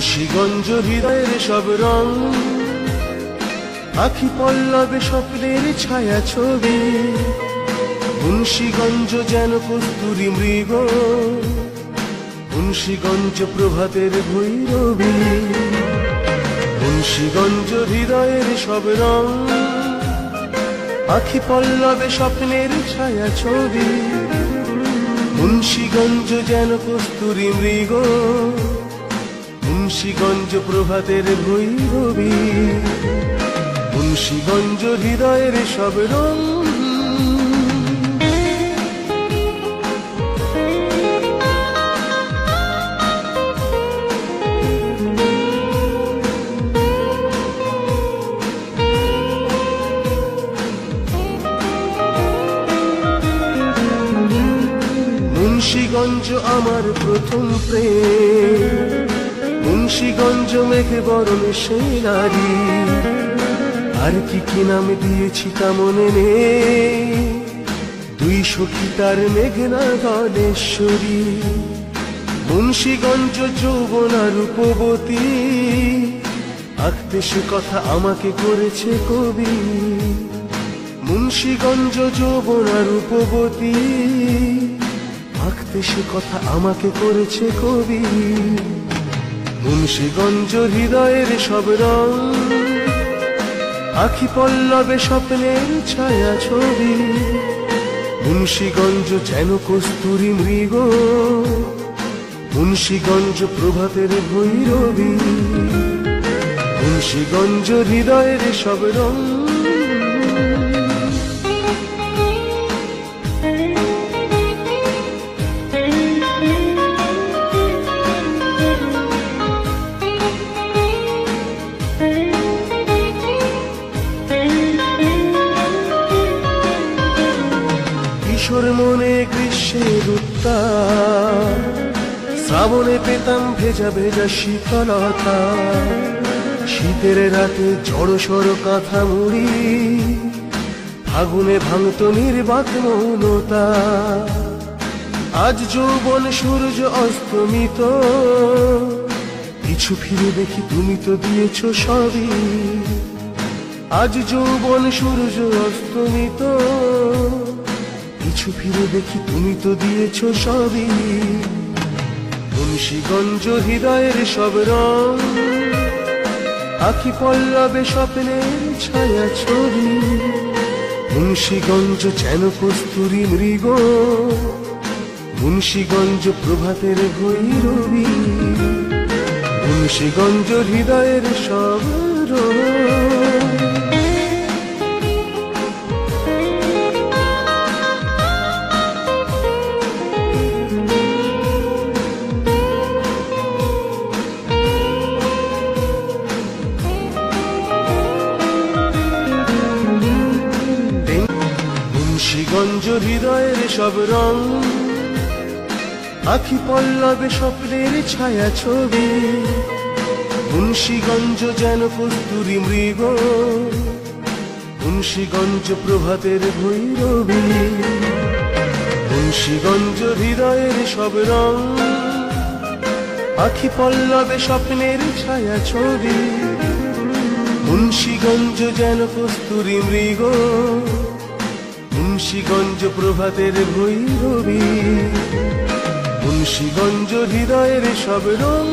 মুন্সিগঞ্জ হৃদয়ের সব রং, আখি পল্লবে স্বপ্নের ছায়া ছবি। মুন্সিগঞ্জ যেন কস্তুরী মৃগ, মুন্সিগঞ্জ প্রভাতের ভৈরবী। মুন্সিগঞ্জ হৃদয়ের সব রং, আখি পল্লবে স্বপ্নের ছায়া ছবি। মুন্সিগঞ্জ যেন কস্তুরী মৃগ, মুন্সিগঞ্জ প্রভাতের ভৈরবী। মুন্সিগঞ্জ হৃদয়ের সব রং। মুন্সিগঞ্জ আমার প্রথম প্রেম, মুন্সিগঞ্জ মেঘে বরণ সেই নারী। আর কি নাম দিয়েছি তা মনে নেই, দুই সখী তার মেঘনা গণেশ্বরী। মুন্সিগঞ্জ যৌবনা রূপবতী, আঁকতে সে কথা আমাকে করেছে কবি। মুন্সিগঞ্জ যৌবনা রূপবতী, আঁকতে সে কথা আমাকে করেছে কবি। মুন্সিগঞ্জ হৃদয়ের সব রং, আখি পল্লবে স্বপ্নের ছায়া ছবি। মুন্সিগঞ্জ যেন কস্তুরী মৃগ, মুন্সিগঞ্জ প্রভাতের ভৈরবী। মুন্সিগঞ্জ হৃদয়ের সব রং। কিশোর মনে গ্রীষ্মের উত্তাপ, শ্রাবণে পেতাম ভেজা ভেজা শীতলতা। শীতের রাতে জড়সড় কাঁথা মুড়ি, ফাগুনে ভাঙত নির্বাক মৌনতা। আজ যৌবন সূর্য অস্তমিত, কিছু ফিরে দেখি তুমি তো দিয়েছ সবই। আজ যৌবন সূর্য অস্তমিত, কিছু ফিরে দেখি তুমি তো দিয়েছ সবই। মুন্সিগঞ্জ হৃদয়ের সব রং, আখি পল্লবে স্বপ্নের ছায়া ছবি। মুন্সিগঞ্জ যেন কস্তুরী মৃগ, মুন্সিগঞ্জ প্রভাতের ভৈরবী। মুন্সিগঞ্জ হৃদয়ের সব রং। মুন্সিগঞ্জ হৃদয়ের সব রং, আখি পল্লবে স্বপ্নের ছায়া ছবি। মুন্সিগঞ্জ যেন কস্তুরী মৃগ, মুন্সিগঞ্জ প্রভাতের ভৈরবী। মুন্সিগঞ্জ হৃদয়ের সব রং, আখি পল্লবে স্বপ্নের ছায়া ছবি। মুন্সিগঞ্জ যেন কস্তুরী মৃগ, মুন্সিগঞ্জ প্রভাতের ভৈরবী। মুন্সিগঞ্জ হৃদয়ের সব রং।